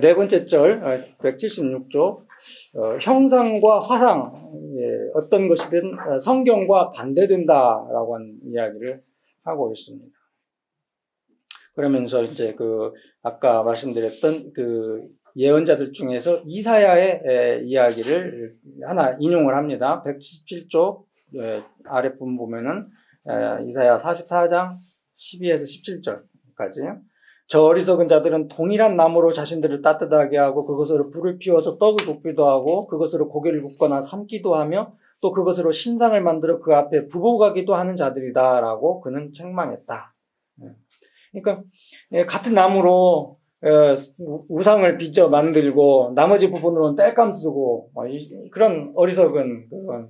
네 번째 절, 176쪽, 형상과 화상, 어떤 것이든 성경과 반대된다라고 하는 이야기를 하고 있습니다. 그러면서 이제 아까 말씀드렸던 예언자들 중에서 이사야의 이야기를 하나 인용을 합니다. 117쪽 아랫부분 보면은 이사야 44장 12에서 17절까지. 저 어리석은 자들은 동일한 나무로 자신들을 따뜻하게 하고 그것으로 불을 피워서 떡을 굽기도 하고 그것으로 고기를 굽거나 삶기도 하며 또 그것으로 신상을 만들어 그 앞에 부복하기도 하는 자들이다라고 그는 책망했다. 그러니까 같은 나무로 우상을 빚어 만들고 나머지 부분으로는 땔감 쓰고 그런 어리석은 그런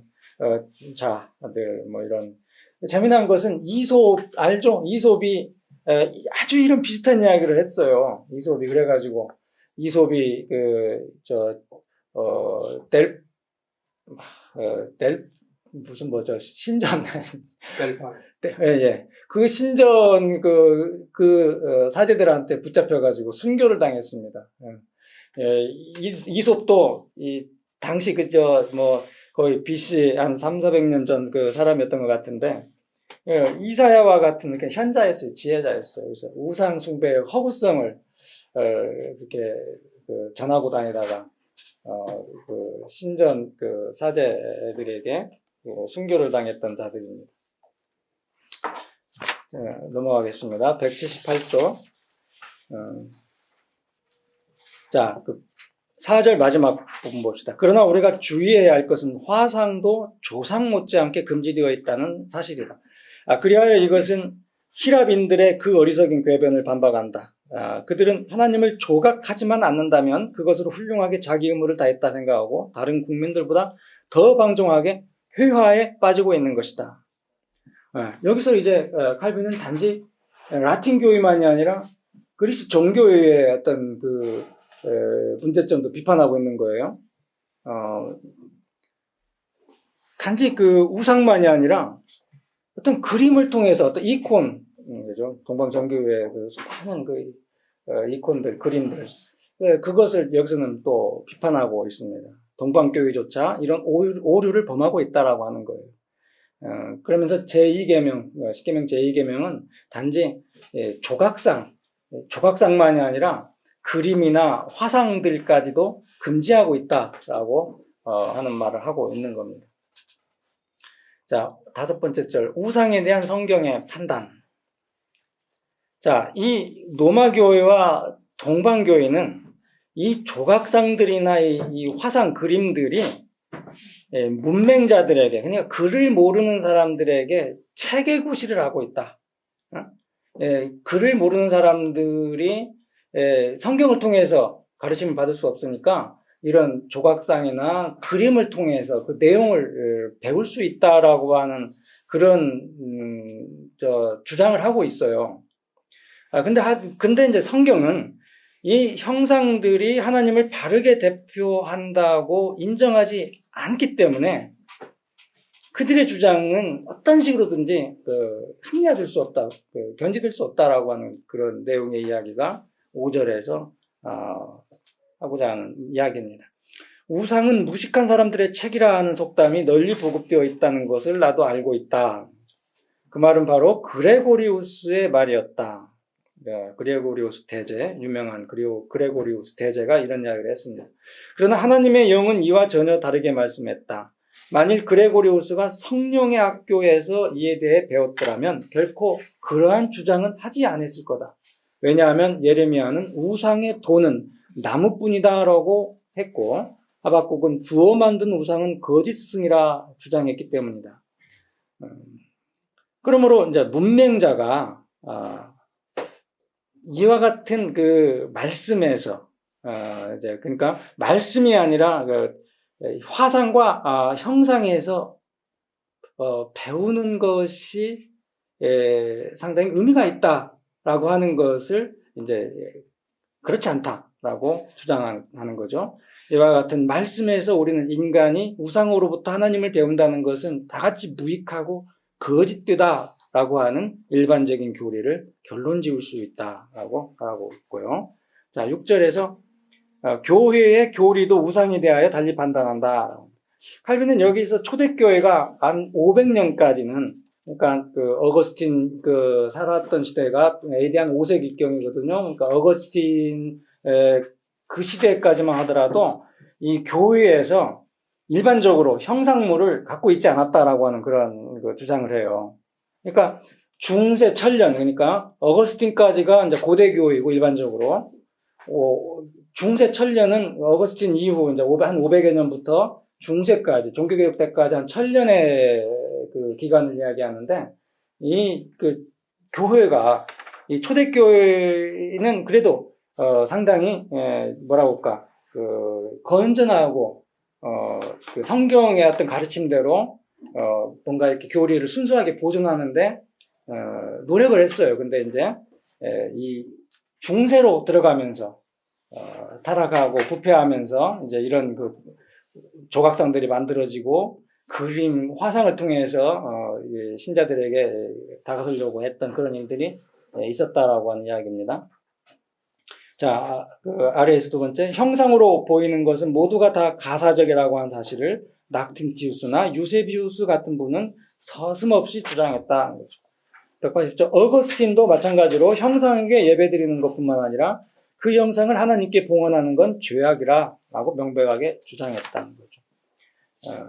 자들 이런. 재미난 것은 이솝 알죠? 이솝이 아주 이런 비슷한 이야기를 했어요. 이솝이 그래가지고 이솝이 무슨 신전 예. 그 신전 사제들한테 붙잡혀가지고 순교를 당했습니다. 이솝도 당시 거의 BC 한 300~400년 전 사람이었던 것 같은데, 이사야와 같은 현자였어요. 지혜자였어요. 그래서 우상 숭배의 허구성을 이렇게 전하고 다니다가 신전 사제들에게 순교를 당했던 자들입니다. 넘어가겠습니다. 178조. 자, 4절 마지막 부분 봅시다. 그러나 우리가 주의해야 할 것은 화상도 조상 못지않게 금지되어 있다는 사실이다. 그리하여 이것은 히랍인들의 그 어리석은 궤변을 반박한다. 그들은 하나님을 조각하지만 않는다면 그것으로 훌륭하게 자기 의무를 다했다 생각하고 다른 국민들보다 더 방종하게 회화에 빠지고 있는 것이다. 여기서 이제 칼빈은 단지 라틴 교회만이 아니라 그리스 종교의 어떤 문제점도 비판하고 있는 거예요. 단지 우상만이 아니라 어떤 그림을 통해서 어떤 이콘, 그죠? 동방정교회의 많은 이콘들, 그림들, 그것을 여기서는 또 비판하고 있습니다. 동방교회조차 이런 오류를 범하고 있다라고 하는 거예요. 그러면서 제2계명, 10계명 제2계명은 단지 조각상만이 아니라 그림이나 화상들까지도 금지하고 있다라고 하는 말을 하고 있는 겁니다. 자, 5번째 절, 우상에 대한 성경의 판단. 자, 이 로마교회와 동방교회는 이 조각상들이나 이 화상 그림들이 문맹자들에게, 그러니까 글을 모르는 사람들에게 체계구실을 하고 있다. 글을 모르는 사람들이 성경을 통해서 가르침을 받을 수 없으니까 이런 조각상이나 그림을 통해서 그 내용을 배울 수 있다라고 하는 그런 주장을 하고 있어요. 근데 이제 성경은 이 형상들이 하나님을 바르게 대표한다고 인정하지 않기 때문에 그들의 주장은 어떤 식으로든지 합리화될 수 없다, 견지될 수 없다라고 하는 그런 내용의 이야기가 5절에서 하고자 하는 이야기입니다. 우상은 무식한 사람들의 책이라 하는 속담이 널리 보급되어 있다는 것을 나도 알고 있다. 그 말은 바로 그레고리우스의 말이었다. 그레고리우스 대제, 유명한 그레고리우스 대제가 이런 이야기를 했습니다. 그러나 하나님의 영은 이와 전혀 다르게 말씀했다. 만일 그레고리우스가 성령의 학교에서 이에 대해 배웠더라면 결코 그러한 주장은 하지 않았을 거다. 왜냐하면 예레미야는 우상의 도는 나무뿐이다라고 했고 하박국은 부어 만든 우상은 거짓 스승이라 주장했기 때문이다. 그러므로 이제 문맹자가 이와 같은 말씀에서 이제 그러니까 말씀이 아니라 화상과 형상에서 배우는 것이 상당히 의미가 있다라고 하는 것을 이제 그렇지 않다라고 주장하는 거죠. 이와 같은 말씀에서 우리는 인간이 우상으로부터 하나님을 배운다는 것은 다 같이 무익하고 거짓되다라고 하는 일반적인 교리를 결론 지을 수 있다라고 하고 있고요. 자, 6절에서 교회의 교리도 우상에 대하여 달리 판단한다. 칼빈은 여기서 초대교회가 한 500년까지는, 그러니까 그 어거스틴 그 살았던 시대가 AD 한 5세기경이거든요. 그러니까 어거스틴 그 시대까지만 하더라도 이 교회에서 일반적으로 형상물을 갖고 있지 않았다라고 하는 그런 주장을 해요. 그러니까 중세 천년, 그러니까 어거스틴까지가 이제 고대 교회이고 일반적으로 중세 천년은 어거스틴 이후 이제 한 500여 년부터 중세까지 종교개혁 때까지 한 1000년의 그 기간을 이야기하는데 이 그 교회가 이 초대교회는 그래도 상당히 뭐라고 할까 그 건전하고 그 성경의 어떤 가르침대로 뭔가 이렇게 교리를 순수하게 보존하는데 노력을 했어요. 근데 이제 이 중세로 들어가면서 타락하고 부패하면서 이제 이런 그 조각상들이 만들어지고 그림, 화상을 통해서 신자들에게 다가서려고 했던 그런 일들이 있었다라고 하는 이야기입니다. 자, 그 아래에서 두 번째, 형상으로 보이는 것은 모두가 다 가사적이라고 하는 사실을 낙틴티우스나 유세비우스 같은 분은 서슴없이 주장했다. 180조. 어거스틴도 마찬가지로 형상에게 예배드리는 것뿐만 아니라 그 형상을 하나님께 봉헌하는 건 죄악이라고 명백하게 주장했다는 거죠.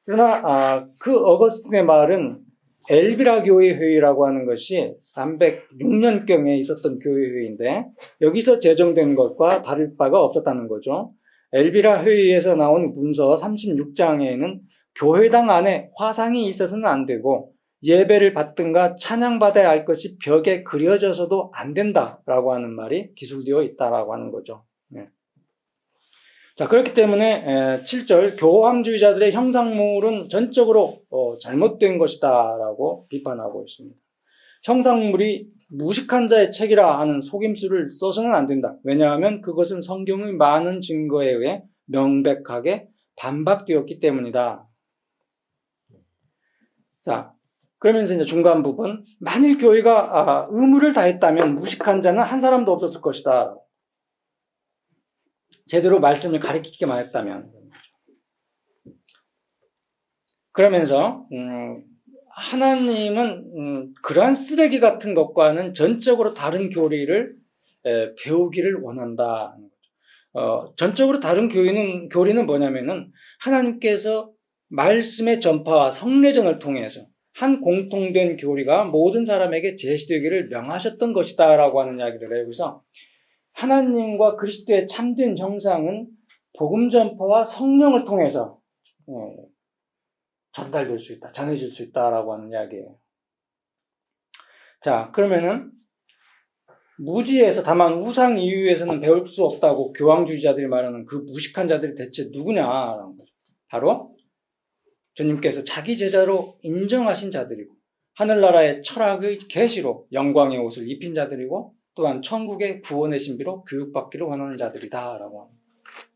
그러나 그 어거스틴의 말은 엘비라 교회 회의라고 하는 것이 306년경에 있었던 교회 회의인데 여기서 제정된 것과 다를 바가 없었다는 거죠. 엘비라 회의에서 나온 문서 36장에는 교회당 안에 화상이 있어서는 안 되고 예배를 받든가 찬양받아야 할 것이 벽에 그려져서도 안 된다라고 하는 말이 기술되어 있다라고 하는 거죠. 네. 자, 그렇기 때문에 7절 교황주의자들의 형상물은 전적으로 잘못된 것이다라고 비판하고 있습니다. 형상물이 무식한 자의 책이라 하는 속임수를 써서는 안 된다. 왜냐하면 그것은 성경의 많은 증거에 의해 명백하게 반박되었기 때문이다. 자, 그러면서 이제 중간 부분, 만일 교회가 의무를 다했다면 무식한 자는 한 사람도 없었을 것이다. 제대로 말씀을 가르치기만 했다면. 그러면서 하나님은 그러한 쓰레기 같은 것과는 전적으로 다른 교리를 배우기를 원한다. 전적으로 다른 교리는 뭐냐면은 하나님께서 말씀의 전파와 성례전을 통해서 한 공통된 교리가 모든 사람에게 제시되기를 명하셨던 것이다라고 하는 이야기를 해요. 그래서 하나님과 그리스도의 참된 형상은 복음 전파와 성령을 통해서 전달될 수 있다, 전해질 수 있다라고 하는 이야기예요. 자, 그러면은 무지에서 다만 우상 이유에서는 배울 수 없다고 교황주의자들이 말하는 그 무식한 자들이 대체 누구냐라는 거죠. 바로 주님께서 자기 제자로 인정하신 자들이고 하늘나라의 철학의 계시로 영광의 옷을 입힌 자들이고 또한 천국의 구원의 신비로 교육받기를 원하는 자들이다라고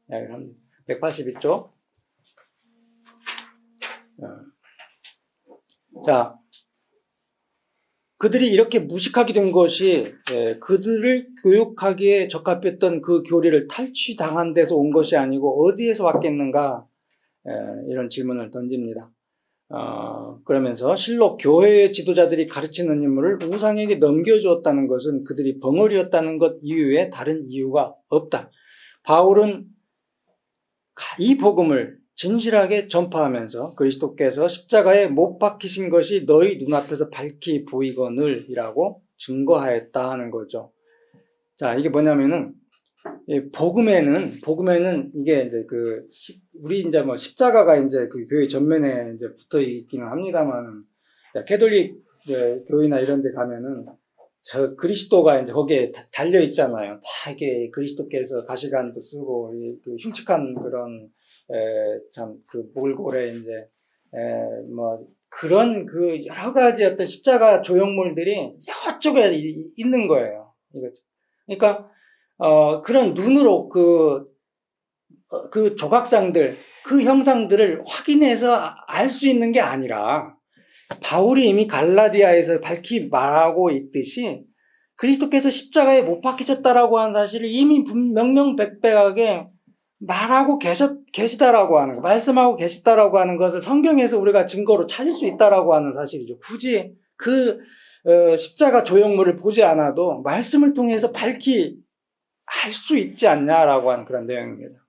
이야기를 합니다. 182쪽. 자, 그들이 이렇게 무식하게 된 것이 그들을 교육하기에 적합했던 그 교리를 탈취당한 데서 온 것이 아니고 어디에서 왔겠는가, 이런 질문을 던집니다. 그러면서 실로 교회의 지도자들이 가르치는 인물을 우상에게 넘겨주었다는 것은 그들이 벙어리였다는 것 이외에 다른 이유가 없다. 바울은 이 복음을 진실하게 전파하면서 그리스도께서 십자가에 못 박히신 것이 너희 눈앞에서 밝히 보이거늘이라고 증거하였다 하는 거죠. 자, 이게 뭐냐면은 복음에는 이게 이제 우리 이제 뭐 십자가가 이제 그 교회 전면에 이제 붙어 있기는 합니다만, 캐톨릭 교회나 이런 데 가면은 저 그리스도가 이제 거기에 달려 있잖아요. 다 이게 그리스도께서 가시관도 쓰고 그 흉측한 그런 참 그 몰골에 이제 뭐 그런 그 여러 가지 어떤 십자가 조형물들이 이쪽에 있는 거예요. 그러니까 그런 눈으로 그 조각상들, 그 형상들을 확인해서 알 수 있는 게 아니라 바울이 이미 갈라디아에서 밝히 말하고 있듯이 그리스도께서 십자가에 못 박히셨다라고 하는 사실을 이미 명명백백하게 말하고 계시다라고 하는 거, 말씀하고 계시다라고 하는 것을 성경에서 우리가 증거로 찾을 수 있다라고 하는 사실이죠. 굳이 그 십자가 조형물을 보지 않아도 말씀을 통해서 밝히 알 수 있지 않냐라고 하는 그런 내용입니다.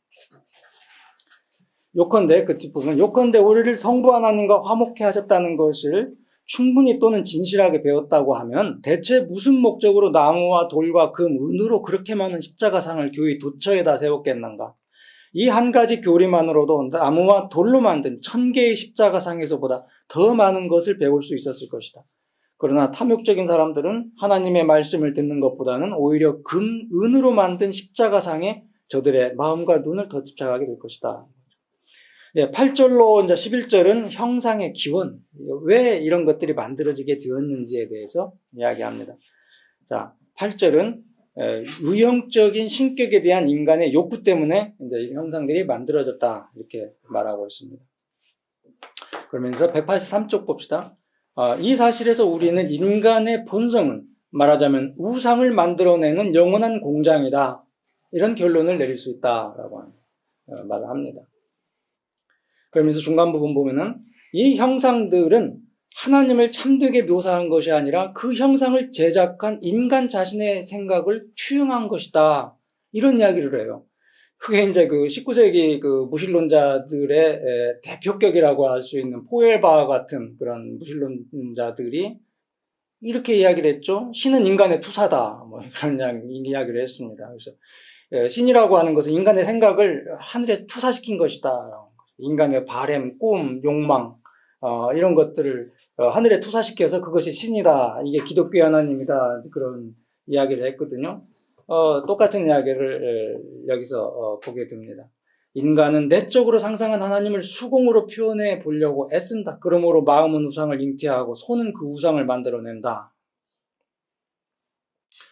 요컨대 그 뒷부분, 요컨대 우리를 성부 하나님과 화목케 하셨다는 것을 충분히 또는 진실하게 배웠다고 하면 대체 무슨 목적으로 나무와 돌과 금, 은으로 그렇게 많은 십자가상을 교회 도처에다 세웠겠는가? 이 한 가지 교리만으로도 나무와 돌로 만든 1000개의 십자가상에서보다 더 많은 것을 배울 수 있었을 것이다. 그러나 탐욕적인 사람들은 하나님의 말씀을 듣는 것보다는 오히려 금, 은으로 만든 십자가상에 저들의 마음과 눈을 더 집착하게 될 것이다. 8절로 이제 11절은 형상의 기원, 왜 이런 것들이 만들어지게 되었는지에 대해서 이야기합니다. 자, 8절은 유형적인 신격에 대한 인간의 욕구 때문에 이제 형상들이 만들어졌다 이렇게 말하고 있습니다. 그러면서 183쪽 봅시다. 이 사실에서 우리는 인간의 본성은 말하자면 우상을 만들어내는 영원한 공장이다. 이런 결론을 내릴 수 있다라고 말을 합니다. 그러면서 중간 부분 보면은 이 형상들은 하나님을 참되게 묘사한 것이 아니라 그 형상을 제작한 인간 자신의 생각을 투영한 것이다. 이런 이야기를 해요. 그게 이제 그 19세기 그 무신론자들의 대표격이라고 할 수 있는 포엘바 같은 그런 무신론자들이 이렇게 이야기를 했죠. 신은 인간의 투사다. 뭐 그런 이야기를 했습니다. 그래서 신이라고 하는 것은 인간의 생각을 하늘에 투사시킨 것이다. 인간의 바램, 꿈, 욕망 이런 것들을 하늘에 투사시켜서 그것이 신이다. 이게 기독교 하나님이다. 그런 이야기를 했거든요. 똑같은 이야기를 여기서 보게 됩니다. 인간은 내적으로 상상한 하나님을 수공으로 표현해 보려고 애쓴다. 그러므로 마음은 우상을 잉태하고 손은 그 우상을 만들어낸다.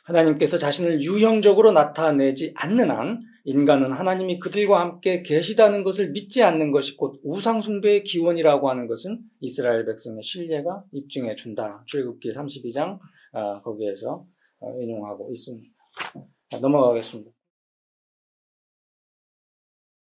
하나님께서 자신을 유형적으로 나타내지 않는 한 인간은 하나님이 그들과 함께 계시다는 것을 믿지 않는 것이 곧 우상숭배의 기원이라고 하는 것은 이스라엘 백성의 신뢰가 입증해 준다. 출애굽기 32장 거기에서 인용하고 있습니다. 넘어가겠습니다.